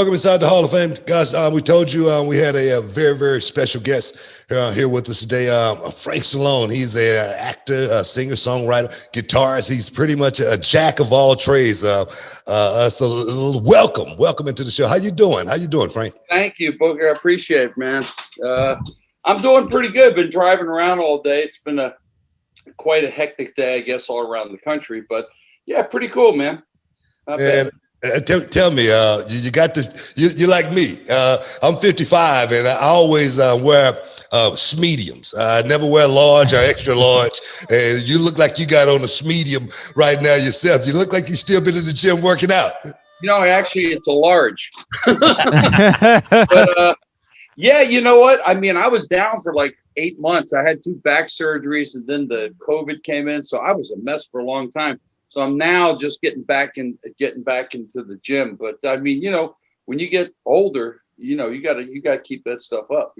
Welcome inside the Hall of Fame, guys. We told you we had a very, very special guest here with us today. Frank Stallone. He's a actor, a singer, songwriter, guitarist. He's pretty much a jack of all trades. So welcome into the show. How you doing? How you doing, Frank? Thank you, Booker. I appreciate it, man. I'm doing pretty good. Been driving around all day. It's been quite a hectic day, I guess, all around the country. But yeah, pretty cool, man. Not bad. Tell me, you got this. You like me. I'm 55, and I always wear mediums. I never wear large or extra large. And you look like you got on a medium right now yourself. You look like you still been in the gym working out. Actually, it's a large. But yeah, you know what? I mean, I was down for like 8 months. I had 2 back surgeries, and then the COVID came in, so I was a mess for a long time. So I'm now just getting back into the gym. But I mean, when you get older, you gotta keep that stuff up,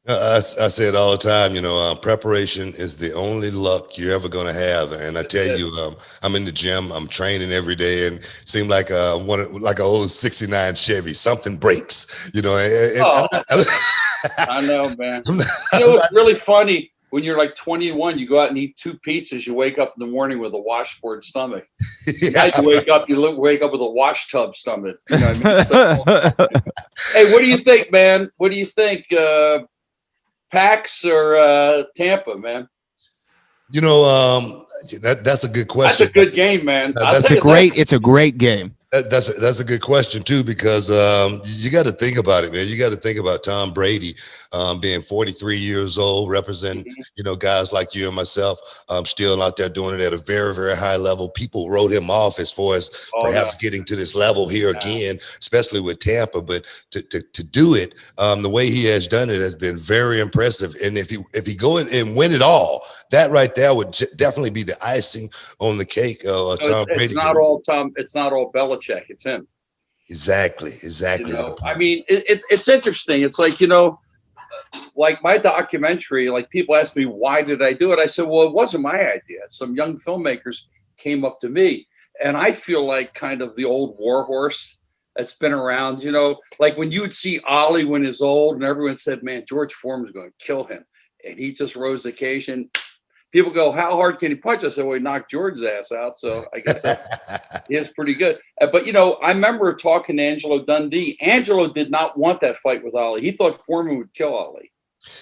I say it all the time, preparation is the only luck you're ever going to have. And I tell you, I'm in the gym, I'm training every day, and it seemed like like an old 69 Chevy, something breaks, I know, man. It's really funny. When you're like 21, you go out and eat 2 pizzas. You wake up in the morning with a washboard stomach. Yeah. You wake up with a wash tub stomach. You know what I mean? Hey, what do you think, man? What do you think? Pax or Tampa, man? That's a good question. That's a good game, man. It's a great game. That's a good question too, because you got to think about it, man. You got to think about Tom Brady being 43 years old, representing guys like you and myself, still out there doing it at a very, very high level. People wrote him off as far as perhaps getting to this level here again, especially with Tampa. But to do it the way he has done it has been very impressive. And if he go in and win it all, that right there would definitely be the icing on the cake. Tom Brady. It's not all Belichick. It's him. Exactly. I mean, it's interesting. It's like, like my documentary, like people ask me, why did I do it? I said, well, it wasn't my idea. Some young filmmakers came up to me, and I feel like kind of the old war horse that's been around, like when you would see Ollie when he's old and everyone said, man, George Foreman's going to kill him. And he just rose the occasion. People go, how hard can he punch? I said, well, he knocked George's ass out. So I guess he is pretty good. But, I remember talking to Angelo Dundee. Angelo did not want that fight with Ali. He thought Foreman would kill Ali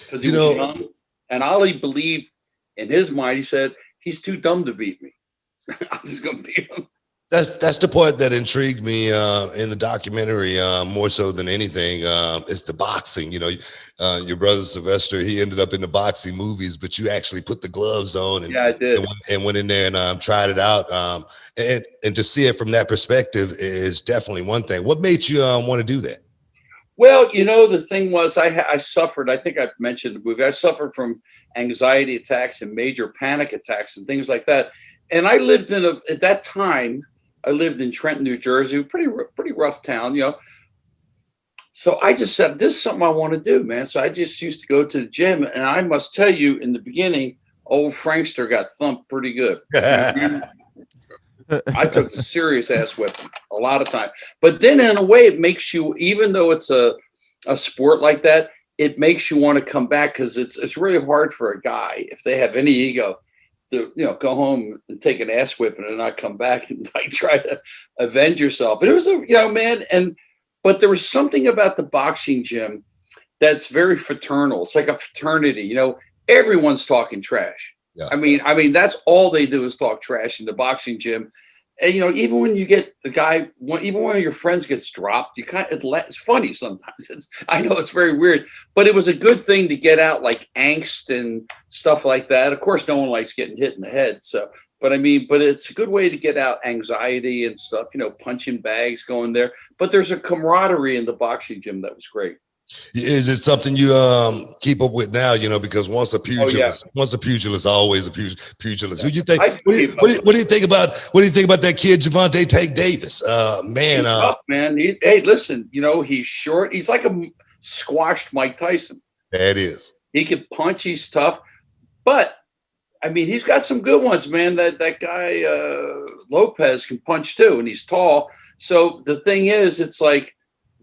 because he was young. And Ali believed in his mind, he said, he's too dumb to beat me. I'm just going to beat him. That's the part that intrigued me in the documentary more so than anything. It's the boxing. Your brother Sylvester, he ended up in the boxing movies, but you actually put the gloves on and, I did. and went in there and tried it out. And to see it from that perspective is definitely one thing. What made you want to do that? Well, the thing was I suffered, I think I've mentioned the movie, I suffered from anxiety attacks and major panic attacks and things like that. And I lived at that time, I lived in Trenton, New Jersey, pretty rough town, So I just said, this is something I want to do, man. So I just used to go to the gym. And I must tell you, in the beginning, old Frankster got thumped pretty good. I took a serious ass whipping a lot of time. But then in a way, it makes you, even though it's a sport like that, it makes you want to come back because it's really hard for a guy, if they have any ego, to go home and take an ass whipping and not come back and like try to avenge yourself. But it was man, but there was something about the boxing gym that's very fraternal. It's like a fraternity. Everyone's talking trash. Yeah. I mean that's all they do is talk trash in the boxing gym. And even when you get the guy, even one of your friends gets dropped, it's funny sometimes. I know it's very weird, but it was a good thing to get out like angst and stuff like that. Of course, no one likes getting hit in the head. So, but it's a good way to get out anxiety and stuff. Punching bags, going there. But there's a camaraderie in the boxing gym that was great. Is it something you keep up with now? Because once a pugilist, always a pugilist. Who you think? What do you think about? What do you think about that kid Javante Tank Davis? Man, he's tough, man. Hey, listen. He's short. He's like a squashed Mike Tyson. That is. He can punch. He's tough, but he's got some good ones, man. That guy Lopez can punch too, and he's tall. So the thing is, it's like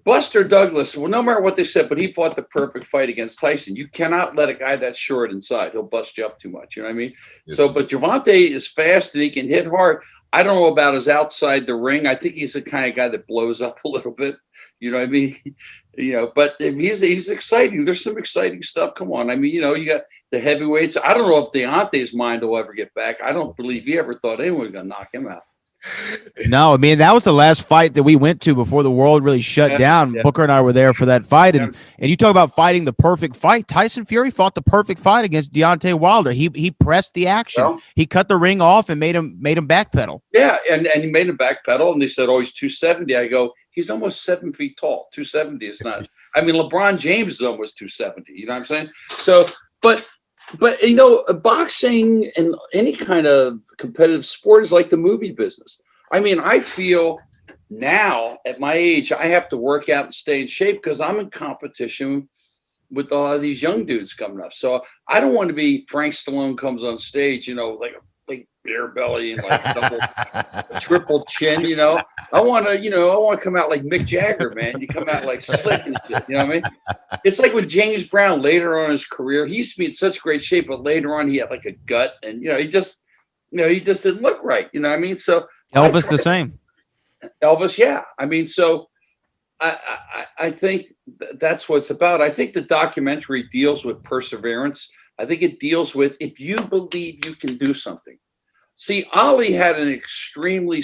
Buster Douglas, well, no matter what they said, but he fought the perfect fight against Tyson. You cannot let a guy that short inside. He'll bust you up too much. You know what I mean? Yes. So, but Gervonta is fast and he can hit hard. I don't know about his outside the ring. I think he's the kind of guy that blows up a little bit. You know what I mean? But he's exciting. There's some exciting stuff. Come on. I mean, you got the heavyweights. I don't know if Deontay's mind will ever get back. I don't believe he ever thought anyone was going to knock him out. No, I mean, that was the last fight that we went to before the world really shut down. Yeah. Booker and I were there for that fight. And you talk about fighting the perfect fight. Tyson Fury fought the perfect fight against Deontay Wilder. He pressed the action. Well, he cut the ring off and made him backpedal. Yeah, and he made him backpedal. And they said, oh, he's 270. I go, he's almost 7 feet tall. 270 is not. I mean, LeBron James is almost 270. You know what I'm saying? So, but boxing and any kind of competitive sport is like the movie business. I mean, I feel now at my age, I have to work out and stay in shape because I'm in competition with a lot of these young dudes coming up. So I don't want to be Frank Stallone comes on stage, like a big beer belly and like a triple chin, I want to come out like Mick Jagger, man. You come out like slick and shit, you know what I mean? It's like with James Brown later on in his career, he used to be in such great shape, but later on he had like a gut and, he just didn't look right. You know what I mean? So Elvis the same. Elvis, yeah. I mean, so I think that's what it's about. I think the documentary deals with perseverance. I think it deals with if you believe you can do something. See, Ali had an extremely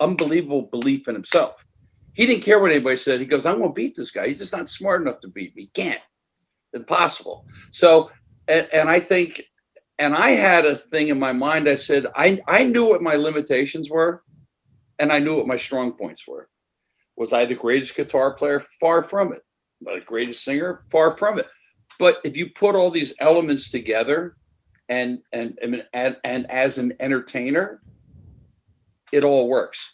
unbelievable belief in himself. He didn't care what anybody said. He goes, I'm going to beat this guy. He's just not smart enough to beat me. He can't. Impossible. So, and I think, and I had a thing in my mind. I said, I knew what my limitations were, and I knew what my strong points were. Was I the greatest guitar player? Far from it. The greatest singer? Far from it. But if you put all these elements together, and as an entertainer, it all works.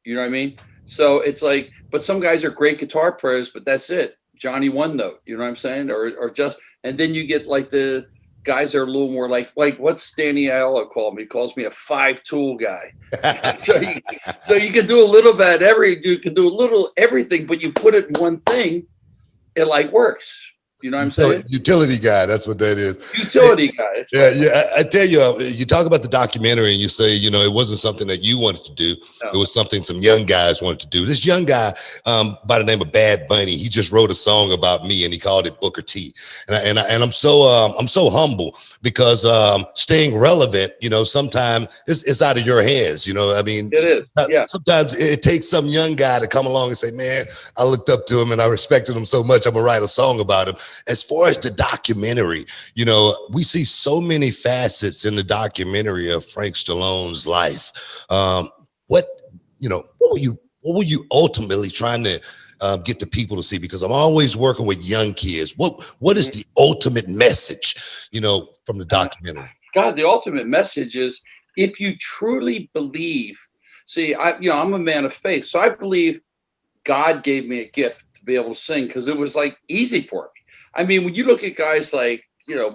You know what I mean? So it's like, but some guys are great guitar players, but that's it. Johnny one note. You know what I'm saying? Or just, and then you get like the guys are a little more like what's Danny Aiello called me? He calls me a 5-tool guy. so you can do a little bit you can do a little everything, but you put it in one thing, it like works. You know what I'm saying? Utility guy. That's what that is. Utility guy. Yeah. I tell you, you talk about the documentary and you say, it wasn't something that you wanted to do. No. It was something some young guys wanted to do. This young guy by the name of Bad Bunny, he just wrote a song about me and he called it Booker T. And I'm so humble because staying relevant, sometimes it's out of your hands. I mean, it is. Yeah. Sometimes it takes some young guy to come along and say, man, I looked up to him and I respected him so much. I'm gonna write a song about him. As far as the documentary, we see so many facets in the documentary of Frank Stallone's life. What were you ultimately trying to get the people to see? Because I'm always working with young kids. What is the ultimate message, from the documentary? God, the ultimate message is if you truly believe. See, I'm a man of faith, so I believe God gave me a gift to be able to sing because it was like easy for me. I mean, when you look at guys like,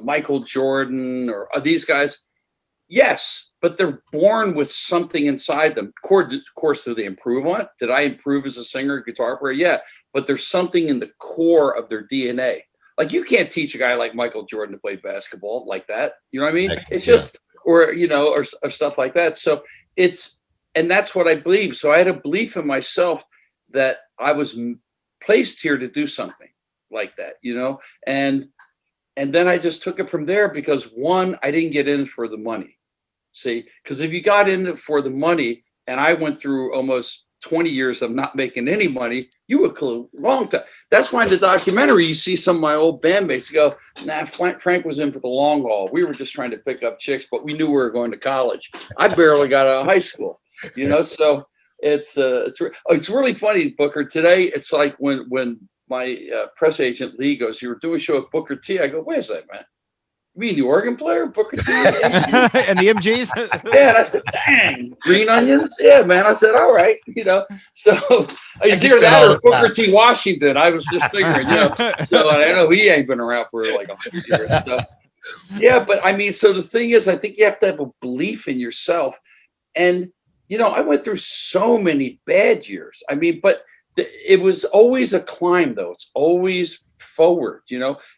Michael Jordan or these guys, yes, but they're born with something inside them. Of course, do they improve on it? Did I improve as a singer, guitar player? Yeah, but there's something in the core of their DNA. Like you can't teach a guy like Michael Jordan to play basketball like that. You know what I mean? It's just, or stuff like that. So and that's what I believe. So I had a belief in myself that I was placed here to do something like that, and then I just took it from there because one, I didn't get in for the money. See, because if you got in for the money and I went through almost 20 years of not making any money, you would clue long time. That's why in the documentary, you see some of my old bandmates go, nah, Frank was in for the long haul. We were just trying to pick up chicks, but we knew we were going to college. I barely got out of high school, so it's really funny, Booker. Today, it's like when my press agent Lee goes, you were doing a show at Booker T. I go, where's that, man? You mean the organ player, Booker T? And the MGs? Yeah, and I said, dang, green onions? Yeah, man. I said, all right, So it's either that or Booker T. Washington. I was just figuring, So I know he ain't been around for like 100 years. So. Yeah, but I mean, so the thing is, I think you have to have a belief in yourself. And, I went through so many bad years. I mean, but it was always a climb, though. It's always forward,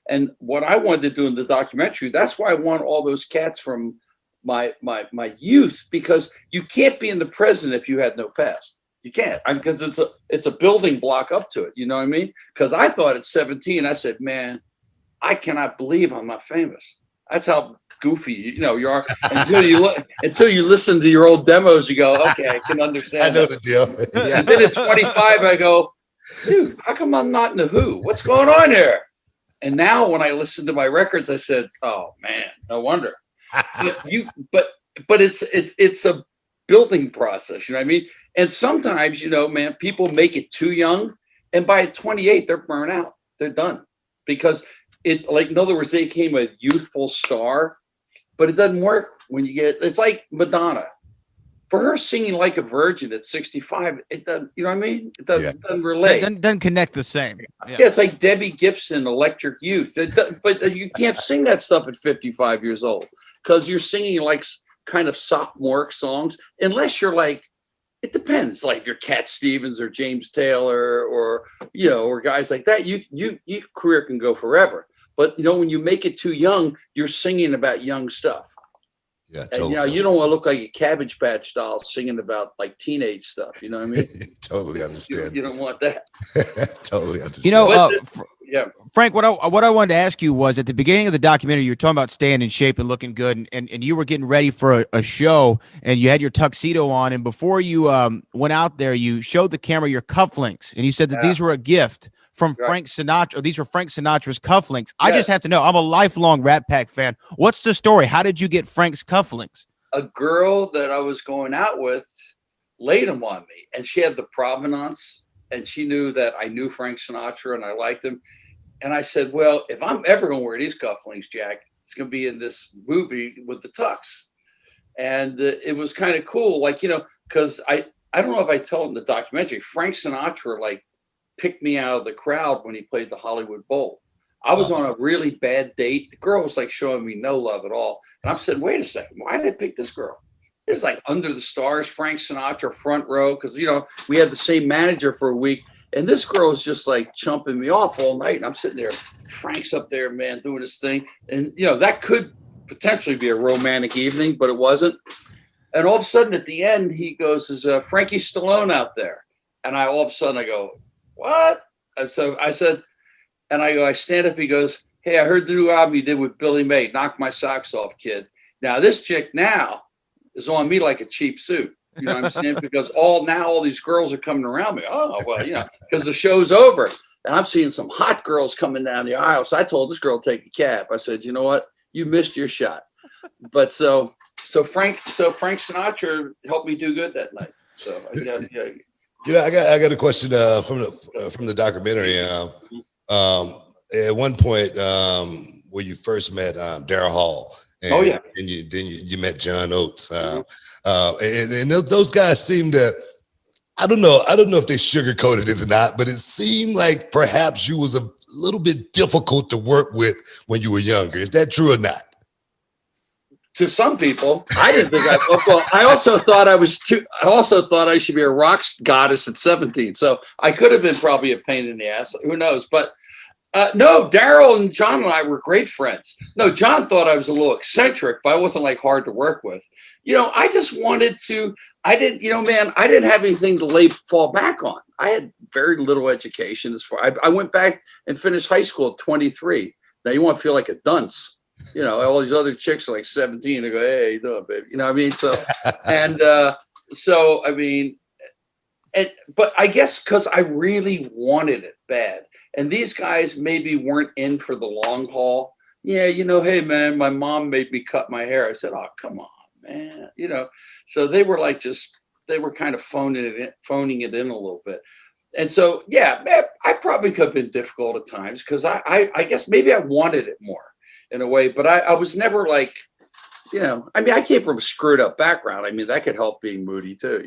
And what I wanted to do in the documentary, that's why I want all those cats from my youth, because you can't be in the present if you had no past. You can't, because it's a building block up to it. You know what I mean? Because I thought at 17, I said, man, I cannot believe I'm not famous. That's how goofy you are until you listen to your old demos. You go, okay, I can understand. I know the deal. And then at 25, I go, dude, how come I'm not in the Who? What's going on here? And now when I listen to my records, I said, oh man, no wonder. But it's a building process. You know what I mean? And sometimes, man, people make it too young, and by 28, they're burnt out. They're done because in other words, they became a youthful star, but it doesn't work when it's like Madonna. For her singing like a virgin at 65, it doesn't, you know what I mean? It doesn't relate. It doesn't connect the same. Yeah, it's like Debbie Gibson, Electric Youth. But you can't sing that stuff at 55 years old because you're singing like kind of sophomoric songs, unless you're like, it depends. Like if you're Cat Stevens or James Taylor or guys like that, your career can go forever. But when you make it too young, you're singing about young stuff. Yeah, totally. And, you don't want to look like a Cabbage Patch doll singing about like teenage stuff. You know what I mean? Totally understand. You don't want that. Totally understand. Yeah, Frank, what I wanted to ask you was at the beginning of the documentary, you were talking about staying in shape and looking good, and you were getting ready for a show, and you had your tuxedo on, and before you went out there, you showed the camera your cufflinks, and you said that these were a gift from Frank Sinatra. These were Frank Sinatra's cufflinks. I just have to know. I'm a lifelong Rat Pack fan. What's the story? How did you get Frank's cufflinks? A girl that I was going out with laid them on me, and she had the provenance, and she knew that I knew Frank Sinatra and I liked him. And I said, well, if I'm ever going to wear these cufflinks, Jack, it's going to be in this movie with the tux. And it was kind of cool, because I don't know if I tell in the documentary, Frank Sinatra, picked me out of the crowd when he played the Hollywood Bowl. I was on a really bad date. The girl was showing me no love at all. And I'm saying, wait a second, why did I pick this girl? It's like Under the Stars, Frank Sinatra, front row. Because, we had the same manager for a week. And this girl was just chumping me off all night. And I'm sitting there, Frank's up there, man, doing his thing. And, that could potentially be a romantic evening, but it wasn't. And all of a sudden at the end, he goes, is Frankie Stallone out there? And all of a sudden I go, what? And so I said, and I stand up, he goes, hey, I heard the new album you did with Billy May. Knock my socks off, kid. Now this chick now is on me like a cheap suit. You know what I'm saying? Because all these girls are coming around me. Oh, well, because the show's over. And I'm seeing some hot girls coming down the aisle. So I told this girl to take a cab. I said, you know what? You missed your shot. But so Frank Sinatra helped me do good that night. So I got a question from the documentary. At one point, where you first met Daryl Hall, and you met John Oates, and those guys seemed to. I don't know if they sugarcoated it or not, but it seemed like perhaps you was a little bit difficult to work with when you were younger. Is that true or not? To some people, I didn't think I also thought I should be a rock goddess at 17. So I could have been probably a pain in the ass. Who knows? But no, Daryl and John and I were great friends. No, John thought I was a little eccentric, but I wasn't hard to work with. I just wanted to. I didn't have anything to fall back on. I had very little education I went back and finished high school at 23. Now you want to feel like a dunce. All these other chicks are 17. They go, hey, how you doing, baby? You know what I mean? So, but I guess because I really wanted it bad. And these guys maybe weren't in for the long haul. Yeah, hey, man, my mom made me cut my hair. I said, oh, come on, man. So they were they were kind of phoning it in a little bit. And so, yeah, I probably could have been difficult at times because I guess maybe I wanted it more. In a way, but I was never I came from a screwed up background. That could help being moody too.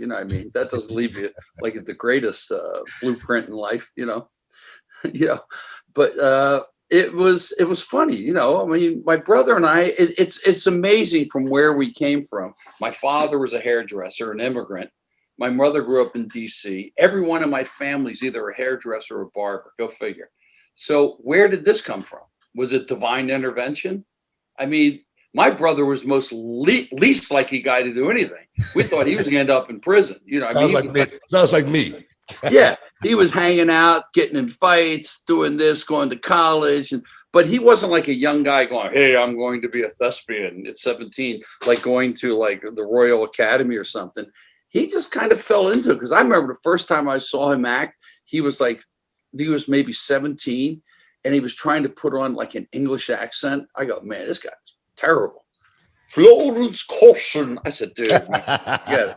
That doesn't leave you the greatest blueprint in life, but it was funny, my brother and I, it's amazing from where we came from. My father was a hairdresser, an immigrant. My mother grew up in DC. Everyone in my family is either a hairdresser or a barber. Go figure. So where did this come from? Was it divine intervention? I mean, my brother was least likely guy to do anything. We thought he was going to end up in prison. You know, Sounds like me. Yeah, he was hanging out, getting in fights, doing this, going to college, but he wasn't like a young guy going, "Hey, I'm going to be a thespian at 17," like going to like the Royal Academy or something. He just kind of fell into it, because I remember the first time I saw him act, he was maybe 17, and he was trying to put on like an English accent. I go, man, this guy's terrible. Florence Caution. I said, dude, man, yeah.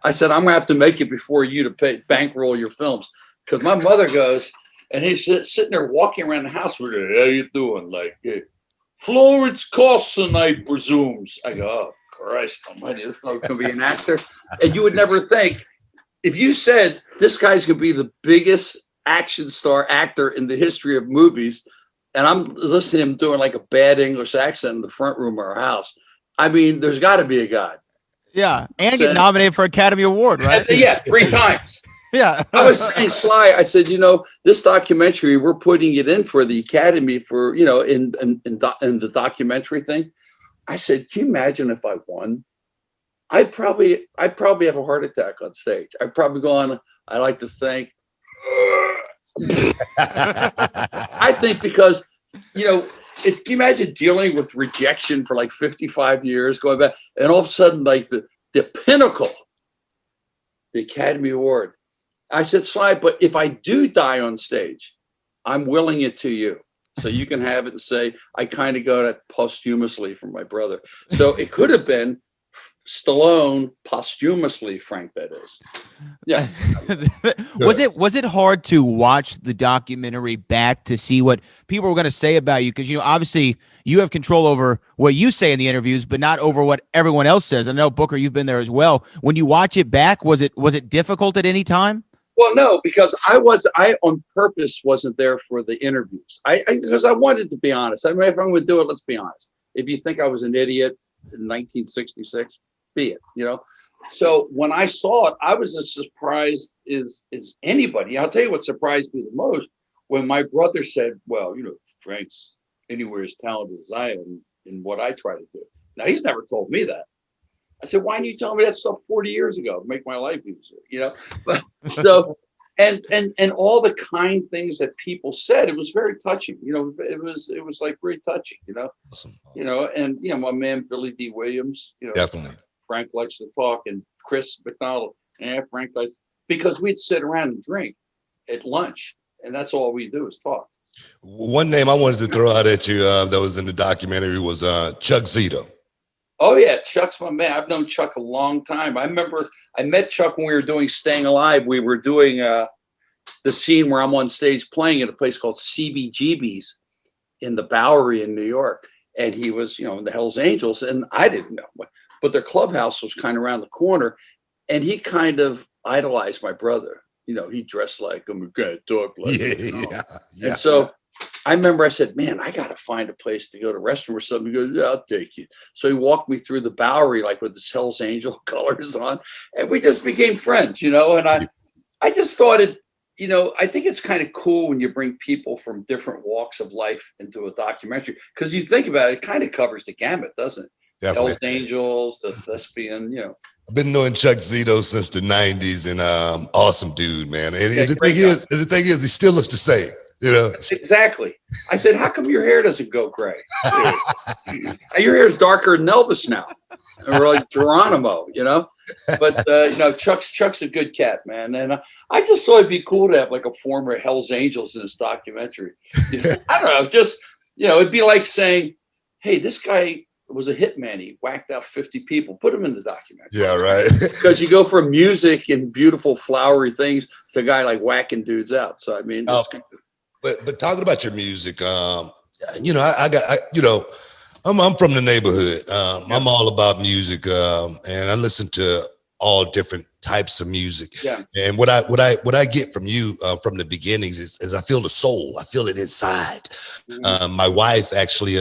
I said, I'm gonna have to make it before you to pay bankroll your films, because my mother goes, and he's sitting there walking around the house with her. How you doing? Like, hey, Florence Caution, I presumes. I go, oh Christ Almighty, this gonna be an actor. And you would never think, if you said this guy's gonna be the biggest action star actor in the history of movies, and I'm listening to him doing like a bad English accent in the front room of our house. I mean, there's got to be a God. Yeah, and get nominated for Academy Award, right? Yeah, 3 times. Yeah. I was saying, Sly, I said, this documentary, we're putting it in for the Academy for, in the documentary thing. I said, can you imagine if I won? I'd probably have a heart attack on stage. I'd probably go on, I like to think. I think because, can you imagine dealing with rejection for like 55 years, going back, and all of a sudden, like the pinnacle, the Academy Award. I said, Sly, but if I do die on stage, I'm willing it to you. So you can have it and say, I kind of got it posthumously from my brother. So it could have been Stallone posthumously, Frank, that is. Yeah. Was it hard to watch the documentary back to see what people were going to say about you? Because, obviously you have control over what you say in the interviews, but not over what everyone else says. I know, Booker, you've been there as well. When you watch it back, was it difficult at any time? Well, no, because I on purpose wasn't there for the interviews. Because I wanted to be honest. I mean, if I'm going to do it, let's be honest. If you think I was an idiot in 1966, be it, So when I saw it, I was as surprised as anybody. I'll tell you what surprised me the most, when my brother said, well, Frank's anywhere as talented as I am in what I try to do. Now, he's never told me that. I said, why didn't you tell me that stuff 40 years ago to make my life easier, But so, and all the kind things that people said, it was very touching, it was like very touching, Awesome. And, my man, Billy D. Williams, Definitely. Frank likes to talk, and Chris McDonald, Frank likes, because we'd sit around and drink at lunch, and that's all we do is talk. One name I wanted to throw out at you that was in the documentary was Chuck Zito. Oh yeah, Chuck's my man. I've known Chuck a long time. I remember I met Chuck when we were doing Staying Alive. We were doing the scene where I'm on stage playing at a place called CBGB's in the Bowery in New York, and he was, in the Hells Angels, and I didn't know, but their clubhouse was kind of around the corner, and he kind of idolized my brother. He dressed like him, kind of talk like him. Yeah. And so I remember I said, man, I got to find a place to go to restroom or something. He goes, yeah, I'll take you. So he walked me through the Bowery, like with his Hells Angel colors on, and we just became friends, and I just thought it, I think it's kind of cool when you bring people from different walks of life into a documentary, because you think about it, it kind of covers the gamut, doesn't it? Definitely. Hells Angels, the thespian, I've been knowing Chuck Zito since the 90s, and awesome dude, man. And the thing is, he still looks the same. Exactly. I said, how come your hair doesn't go gray? Your hair is darker than Elvis now, or like Geronimo, But Chuck's a good cat, man, and I just thought it'd be cool to have like a former Hells Angels in this documentary. I don't know, just it'd be like saying, hey, this guy was a hitman. He whacked out 50 people. Put him in the documentary. Yeah, right. Because you go from music and beautiful flowery things to a guy like whacking dudes out. So I mean. But talking about your music, I'm from the neighborhood. I'm all about music, and I listen to all different types of music. Yeah. And what I get from you from the beginnings is I feel the soul. I feel it inside. My wife actually,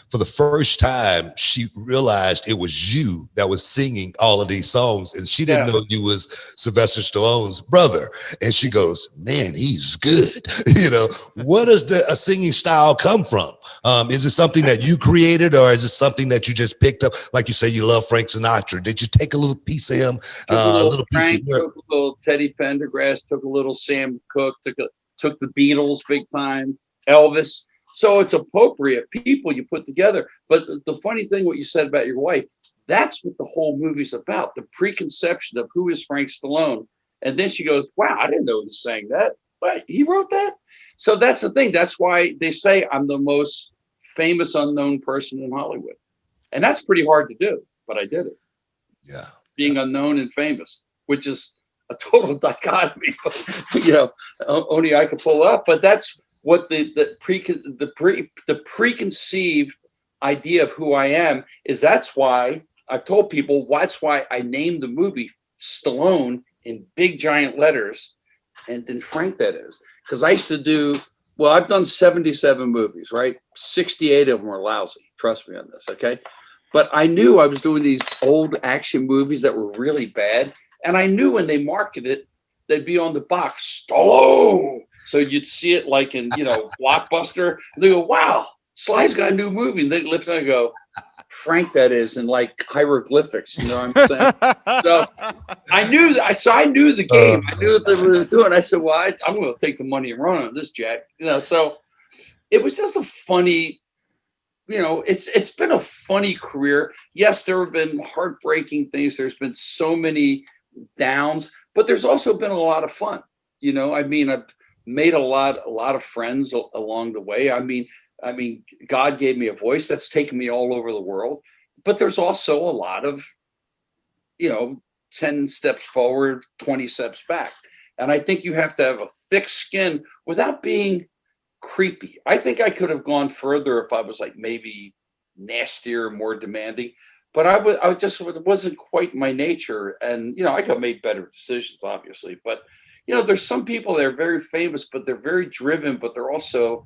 for the first time, she realized it was you that was singing all of these songs, and she didn't know you was Sylvester Stallone's brother. And she goes, "Man, he's good." What does a singing style come from? Is it something that you created, or is it something that you just picked up? Like you say, you love Frank Sinatra. Did you take a little piece of him? A little Frank, took a little Teddy Pendergrass, took a little Sam Cooke, took the Beatles big time, Elvis. So it's appropriate people you put together. But the funny thing, what you said about your wife, that's what the whole movie's about, the preconception of who is Frank Stallone. And then she goes, wow, I didn't know he sang that. But he wrote that? So that's the thing. That's why they say I'm the most famous unknown person in Hollywood. And that's pretty hard to do, but I did it. Yeah. Being unknown and famous, which is a total dichotomy, only I could pull up. But that's what the preconceived idea of who I am is. That's why I've told people that's why I named the movie Stallone in big giant letters, and then Frank, that is because I used to do. Well, I've done 77 movies, right? 68 of them are lousy. Trust me on this, okay? But I knew I was doing these old action movies that were really bad, and I knew when they marketed it, they'd be on the box, Stallone. So you'd see it like in, Blockbuster. And they go, wow, Sly's got a new movie. And they lift it and go, Frank, that is, in like hieroglyphics. You know what I'm saying? So I knew that. So I knew the game. I knew what they were doing. I said, well, I'm going to take the money and run on this, Jack. So it was just a funny, it's been a funny career. Yes, there have been heartbreaking things. There's been so many downs, but there's also been a lot of fun. I've made a lot of friends along the way. I mean, God gave me a voice that's taken me all over the world, but there's also a lot of, 10 steps forward, 20 steps back. And I think you have to have a thick skin without being creepy. I think I could have gone further if I was like maybe nastier, more demanding, but it wasn't quite my nature. And, I could have made better decisions, obviously, but, there's some people that are very famous, but they're very driven, but they're also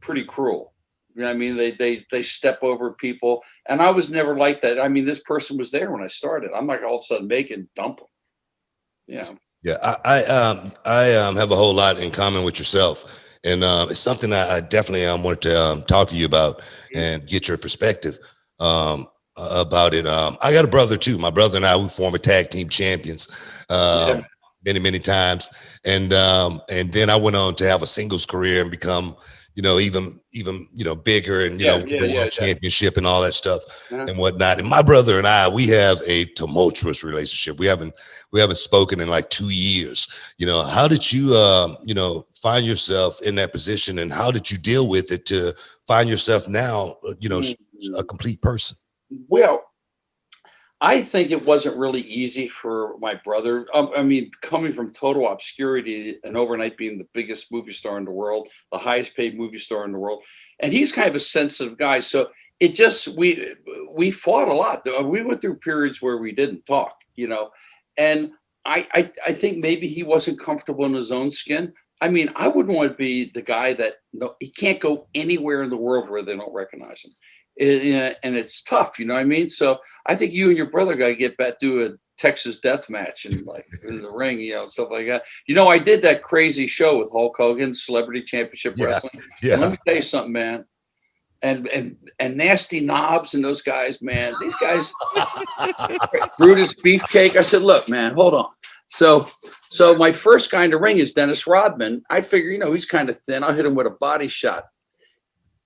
pretty cruel. I mean? They step over people, and I was never like that. I mean, this person was there when I started. I'm like all of a sudden dump them. Yeah. I have a whole lot in common with yourself. And it's something I definitely wanted to talk to you about and get your perspective about it. I got a brother too. My brother and I, we former tag team champions many times. And then I went on to have a singles career and become, even bigger and, the world championship and all that stuff and whatnot. And my brother and I, we have a tumultuous relationship. We haven't spoken in like 2 years. How did you, find yourself in that position, and how did you deal with it to find yourself now, a complete person? Well, I think it wasn't really easy for my brother. Coming from total obscurity and overnight being the biggest movie star in the world, the highest paid movie star in the world. And he's kind of a sensitive guy. So it just, we fought a lot. We went through periods where we didn't talk, and I think maybe he wasn't comfortable in his own skin. I mean, I wouldn't want to be the guy that he can't go anywhere in the world where they don't recognize him. And it's tough, you know what I mean? So I think you and your brother got to get back to a Texas death match and like in the ring, stuff like that. I did that crazy show with Hulk Hogan, Celebrity Championship Wrestling. Yeah. And let me tell you something, man. And Nasty Knobs and those guys, man, these guys, Brutus Beefcake. I said, look, man, hold on. So my first guy in the ring is Dennis Rodman. I figure, he's kind of thin. I'll hit him with a body shot.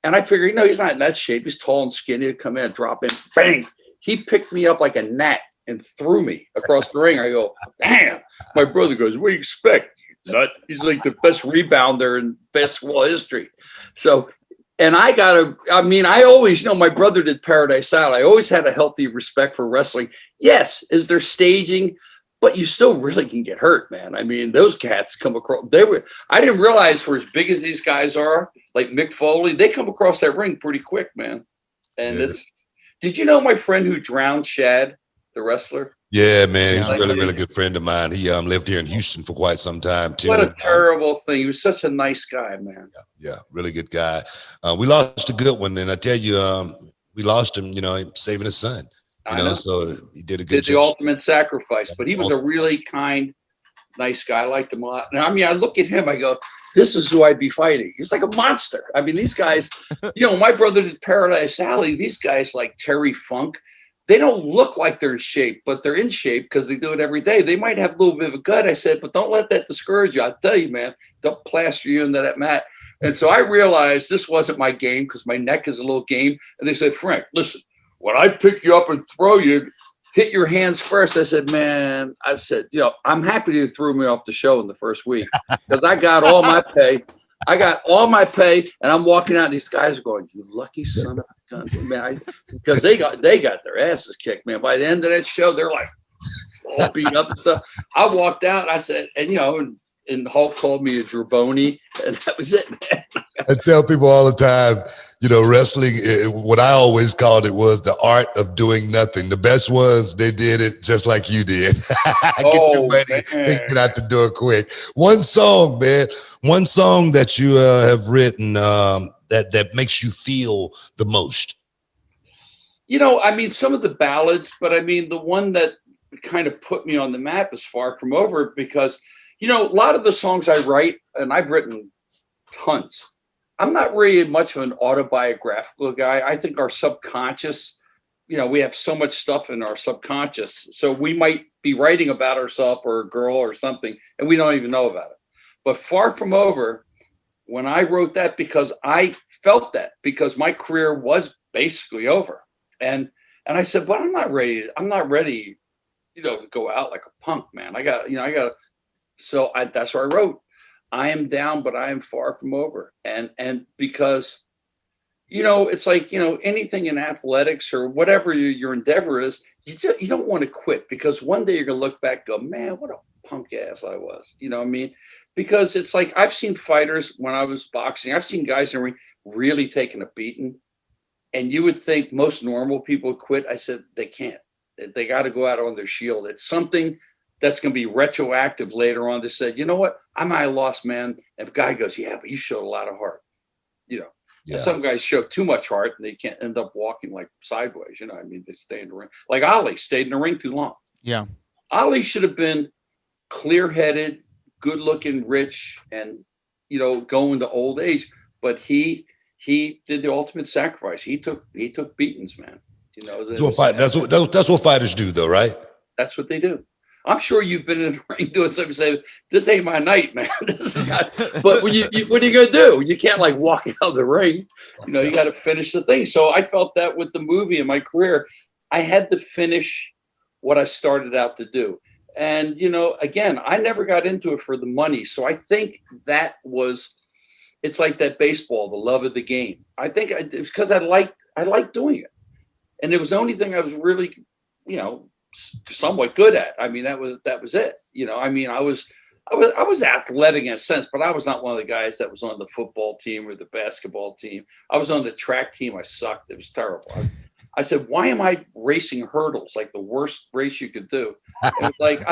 And I figure, he's not in that shape. He's tall and skinny. He'd come in and drop in. Bang! He picked me up like a gnat and threw me across the ring. I go, damn. My brother goes, what do you expect? Nut. He's like the best rebounder in basketball history. So, and I always, my brother did Paradise Out. I always had a healthy respect for wrestling. Yes, is there staging? But you still really can get hurt, man. I mean, those cats come across. I didn't realize for as big as these guys are, like Mick Foley, they come across that ring pretty quick, man. And did you know my friend who drowned Shad? the wrestler. Yeah, man, he's Yeah. a really, really good friend of mine. He lived here in Houston for quite some time too. What a terrible thing. He was such a nice guy, man. Yeah, really good guy. We lost a good one, and I tell you, we lost him. Saving his son. I know. So he did a good Did the job. ultimate sacrifice, but he was a really kind, nice guy. I liked him a lot. And I mean, I look at him, I go, this is who I'd be fighting. He's like a monster. I mean, these guys, my brother did Paradise Alley. These guys like Terry Funk, they don't look like they're in shape, but they're in shape because they do it every day. They might have a little bit of a gut. I said, but don't let that discourage you. I'll tell you, man, they'll plaster you into that mat. And so I realized this wasn't my game because my neck is a little game. And they said, Frank, listen, when I pick you up and throw you, hit your hands first. I said, man, I'm happy they threw me off the show in the first week because I got all my pay. And I'm walking out and these guys are going, you lucky son of a gun, man. Because they got their asses kicked, man. By the end of that show, they're like all beat up and stuff. I walked out, I said, and Hulk called me a Draboni, and that was it, man. I tell people all the time, wrestling, what I always called it was the art of doing nothing. The best ones, they did it just like you did. Get your money and get out the door quick. One song, man. One song that you have written that makes you feel the most. Some of the ballads, but the one that kind of put me on the map is Far From Over because, a lot of the songs I write, and I've written tons. I'm not really much of an autobiographical guy. I think our subconscious, we have so much stuff in our subconscious. So we might be writing about ourselves or a girl or something, and we don't even know about it. But Far From Over, when I wrote that, because I felt that, because my career was basically over. And I said, but I'm not ready to go out like a punk, man. So that's what I wrote. I am down, but I am far from over. And because, it's like, anything in athletics or whatever your endeavor is, you don't want to quit because one day you're going to look back and go, man, what a punk ass I was. You know what I mean? Because it's like, I've seen fighters when I was boxing, I've seen guys in the ring really taking a beating. And you would think most normal people quit. I said, they can't. They got to go out on their shield. It's something that's going to be retroactive later on. They said, you know what? I might have lost, man. And the guy goes, yeah, but you showed a lot of heart. Yeah. Some guys show too much heart and they can't end up walking like sideways. They stay in the ring. Like Ali stayed in the ring too long. Yeah. Ali should have been clear-headed, good-looking, rich, and, going to old age. But he did the ultimate sacrifice. He took beatings, man. That's what fighters do, though, right? That's what they do. I'm sure you've been in the ring doing something. Say, this ain't my night, man. This is not. But what are you gonna do? You can't like walk out of the ring. You got to finish the thing. So I felt that with the movie in my career, I had to finish what I started out to do. And again, I never got into it for the money. So I think that was. It's like that baseball, the love of the game. I think it's because I liked doing it. And it was the only thing I was really, somewhat good at. That was it. I was athletic in a sense, but I was not one of the guys that was on the football team or the basketball team. I was on the track team. I sucked. It was terrible. I said, why am I racing hurdles? Like the worst race you could do. It was like,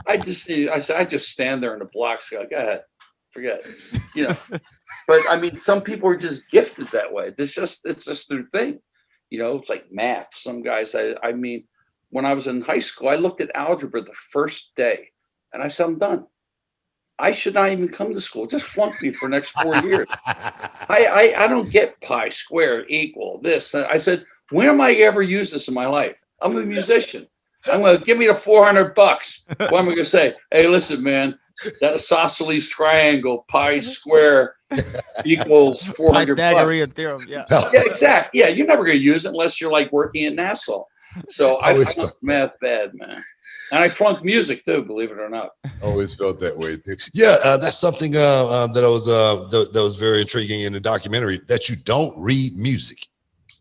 I just stand there in the blocks. Go ahead. Forget it. But some people are just gifted that way. It's just their thing. It's like math. Some guys, when I was in high school, I looked at algebra the first day and I said, I'm done. I should not even come to school. Just flunk me for the next 4 years. I don't get pi squared equal this. I said, when am I ever use this in my life? I'm a musician. I'm going to give me the $400. What am I going to say? Hey, listen, man, that isosceles triangle pi square equals $400. Pythagorean theorem. Yeah. Yeah, exactly. Yeah, you're never going to use it unless you're like working at NASA. So I flunked math bad, man. And I flunked music too, believe it or not. Always felt that way too. Yeah, that's something that was very intriguing in the documentary, that you don't read music.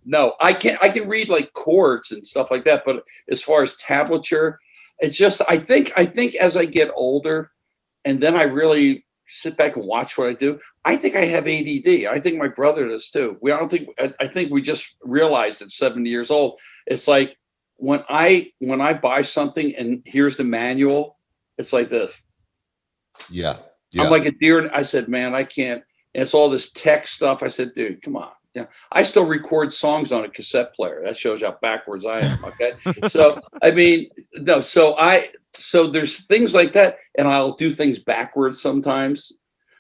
No, I can read like chords and stuff like that, but as far as tablature, it's just I think as I get older, and then I really sit back and watch what I do, I think I have ADD. I think my brother does too. I think we just realized at 70 years old, it's like when I buy something and here's the manual, it's like this. Yeah. I'm like a deer. And I said, man, I can't. And it's all this tech stuff. I said, dude, come on. Yeah. I still record songs on a cassette player. That shows how backwards I am. Okay. So, I mean, no, so there's things like that. And I'll do things backwards sometimes.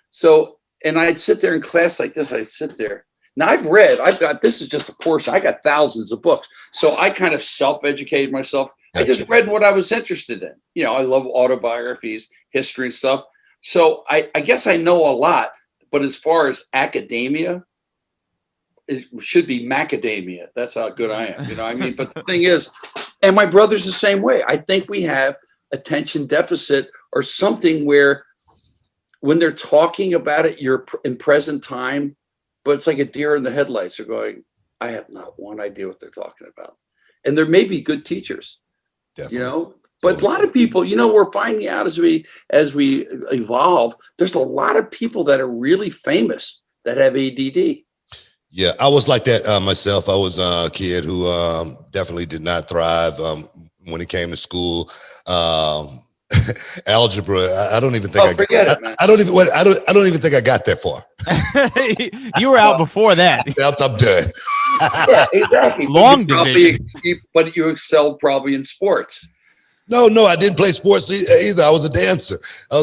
So, and I'd sit there in class like this. I'd sit there. Now this is just a portion. I got thousands of books. So I kind of self-educated myself. Gotcha. I just read what I was interested in. You know, I love autobiographies, history and stuff. So I guess I know a lot, but as far as academia, it should be macadamia. That's how good I am. You know what I mean? But the thing is, and my brother's the same way. I think we have attention deficit or something where when they're talking about it, you're in present time, but it's like a deer in the headlights. You're going, I have not one idea what they're talking about. And there may be good teachers, Definitely. You know, but a lot of people, you know, we're finding out as we evolve, there's a lot of people that are really famous that have ADD. Yeah, I was like that myself. I was a kid who definitely did not thrive when it came to school. Algebra, I don't even think I don't even think I got that far. You were out before that. I'm done. Yeah, exactly. Long division. But you excelled probably in sports. No, I didn't play sports either. I was a dancer. And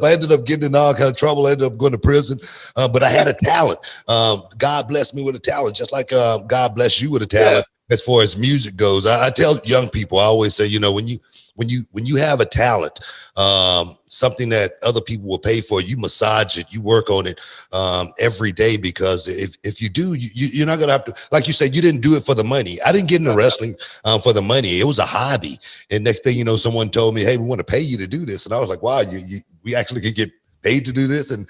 I ended up getting in all kind of trouble. I ended up going to prison. But I had a talent. God blessed me with a talent, just like God bless you with a talent. As far as music goes, I tell young people, I always say, you know, when you have a talent, something that other people will pay for, you massage it, you work on it every day, because if you do, you're not gonna have to, like you said, you didn't do it for the money. I didn't get into wrestling for the money. It was a hobby. And next thing you know, someone told me, hey, we want to pay you to do this. And I was like, wow, we actually could get paid to do this. And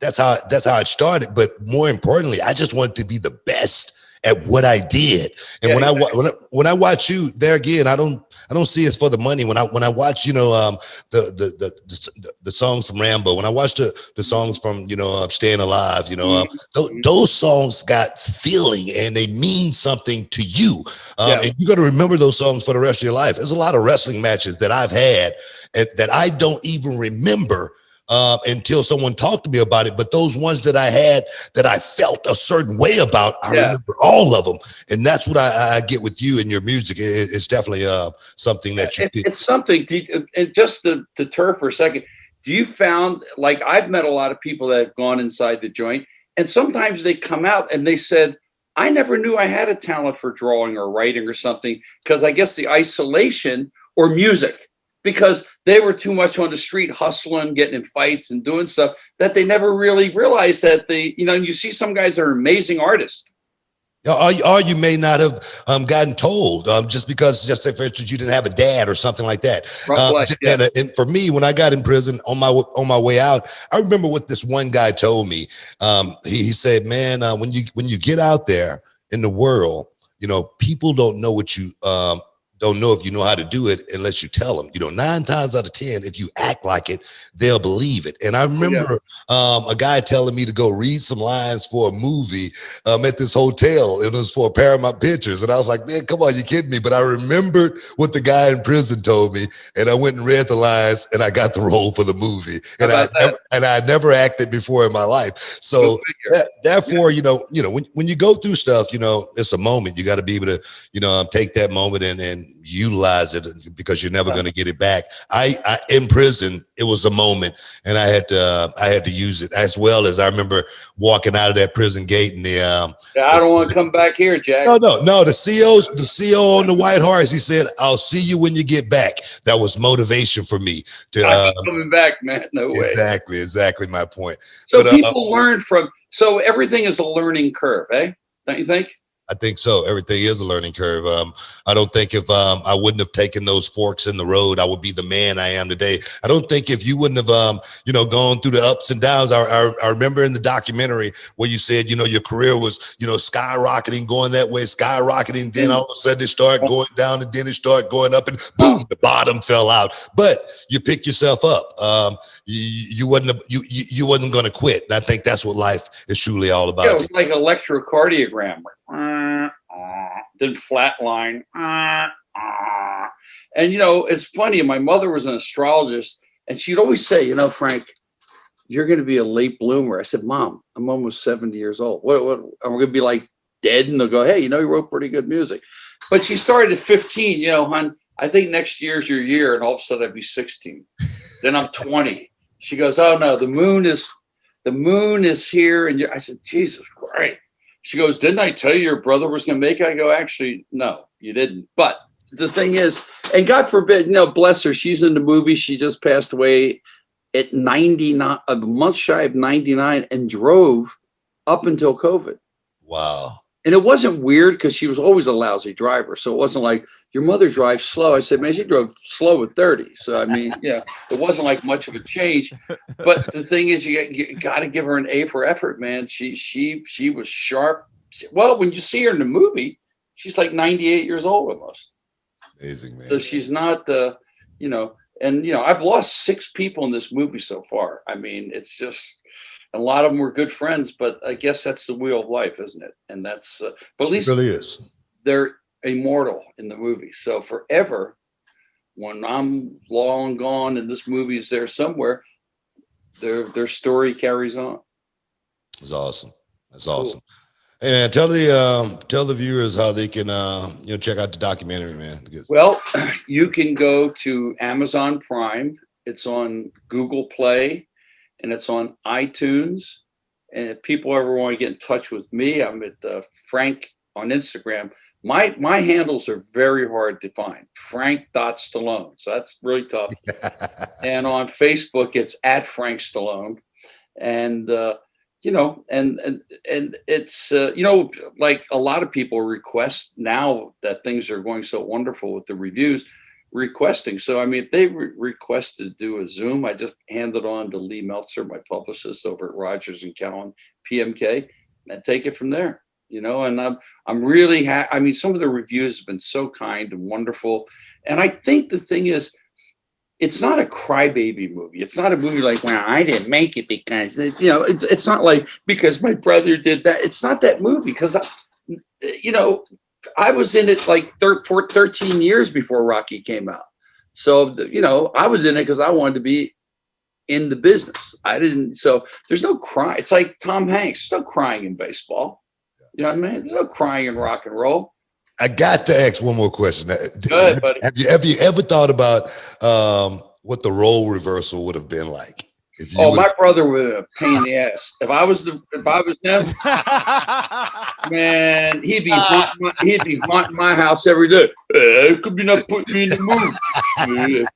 that's how it started. But more importantly, I just wanted to be the best at what I did. And when I watch you there again, I don't see it for the money. When I watch, you know, the songs from Rambo, when I watch the songs from, you know, Staying Alive, you know, those songs got feeling and they mean something to you. And you got to remember those songs for the rest of your life. There's a lot of wrestling matches that I've had that I don't even remember until someone talked to me about it. But those ones that I had that I felt a certain way about, I remember all of them. And that's what I get with you and your music. It's definitely something that you it's something. Just to turf for a second, do you found, like, I've met a lot of people that have gone inside the joint, and sometimes they come out and they said, I never knew I had a talent for drawing or writing or something, because I guess the isolation or music, because they were too much on the street hustling, getting in fights and doing stuff, that they never really realized that you see some guys that are amazing artists. Or you may not have gotten told just say, for instance, you didn't have a dad or something like that. And for me, when I got in prison on my way out, I remember what this one guy told me. He said, man, when you get out there in the world, you know, people don't know what you don't know if you know how to do it unless you tell them. You know, 9 times out of 10, if you act like it, they'll believe it. And I remember a guy telling me to go read some lines for a movie at this hotel. It was for Paramount Pictures. And I was like, man, come on, you kidding me? But I remembered what the guy in prison told me. And I went and read the lines and I got the role for the movie. And I had never acted before in my life. So therefore, you know, when you go through stuff, you know, it's a moment. You got to be able to, you know, take that moment and utilize it, because you're never going to get it back. I in prison, it was a moment, and I had to use it, as well as I remember walking out of that prison gate and I don't want to come back here, Jack. No. The CO on the white horse, he said, I'll see you when you get back. That was motivation for me to I'm coming back, man. No way. Exactly my point. So people learn from, so everything is a learning curve, eh? Don't you think? I think so. Everything is a learning curve. I don't think if I wouldn't have taken those forks in the road, I would be the man I am today. I don't think if you wouldn't have, gone through the ups and downs. I remember in the documentary where you said, you know, your career was, skyrocketing, going that way, skyrocketing. Then all of a sudden it started going down, and then it started going up, and boom, the bottom fell out. But you pick yourself up. You wasn't going to quit. And I think that's what life is truly all about. Yeah, it was like an electrocardiogram. then flatline. And, you know, it's funny. My mother was an astrologist, and she'd always say, you know, Frank, you're going to be a late bloomer. I said, Mom, I'm almost 70 years old. What am I going to be like dead? And they'll go, hey, you know, you wrote pretty good music. But she started at 15, you know, hon, I think next year's your year. And all of a sudden I'd be 16. Then I'm 20. She goes, oh no, the moon is here. And I said, Jesus Christ. She goes, didn't I tell you your brother was going to make it? I go, actually, no, you didn't. But the thing is, and God forbid, you know, bless her, she's in the movie. She just passed away at 99, a month shy of 99, and drove up until COVID. Wow. And it wasn't weird because she was always a lousy driver. So it wasn't like, your mother drives slow. I said, man, she drove slow at 30. So, I mean, yeah, it wasn't like much of a change. But the thing is, you got to give her an A for effort, man. She was sharp. Well, when you see her in the movie, she's like 98 years old almost. Amazing, man. So she's not, you know, and, you know, I've lost 6 people in this movie so far. I mean, it's just, a lot of them were good friends, but I guess that's the wheel of life, isn't it? And that's, but at least it really is. They're immortal in the movie. So forever, when I'm long gone and this movie is there somewhere, their story carries on. It's awesome. That's awesome. Cool. Hey man, tell the viewers how they can you know, check out the documentary, man. Well, you can go to Amazon Prime. It's on Google Play, and it's on iTunes. And if people ever want to get in touch with me, I'm at Frank on Instagram. My handles are very hard to find. Frank.Stallone. So that's really tough. And on Facebook, it's at Frank Stallone. And you know, and it's you know, like a lot of people request now that things are going so wonderful with the reviews, requesting. So I mean, if they request to do a Zoom, I just hand it on to Lee Meltzer, my publicist over at Rogers and Cowan PMK, and take it from there. You know, and I'm really I mean, some of the reviews have been so kind and wonderful. And I think the thing is, it's not a crybaby movie. It's not a movie like, well, I didn't make it because, you know, it's not like because my brother did that. It's not that movie because, you know, I was in it like for 13 years before Rocky came out. So, you know, I was in it because I wanted to be in the business. I didn't. So there's no crying. It's like Tom Hanks. There's no crying in baseball. You know what I mean? There's no crying in rock and roll. I got to ask one more question. Go ahead, buddy. Have you ever thought about what the role reversal would have been like? If you my brother was a pain in the ass. If I was him, man, he'd be haunting my house every day. It could be not putting me in the mood.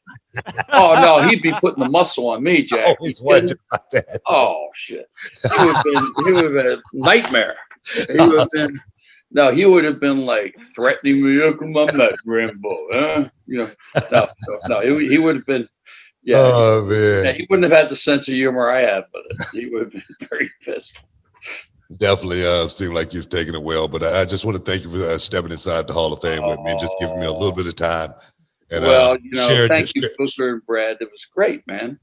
Oh no, he'd be putting the muscle on me, Jack. Always wondered about that. Oh shit, he would have been a nightmare. He would have been like threatening me. How come I'm not Rambo? Huh? You know, no. He would have been. Yeah. Oh man. Yeah, he wouldn't have had the sense of humor I have with it. He would have been very pissed. Definitely seemed like you've taken it well, but I just want to thank you for stepping inside the Hall of Fame with me and just giving me a little bit of time. And, well, you know, thank you, Booker and Brad. It was great, man.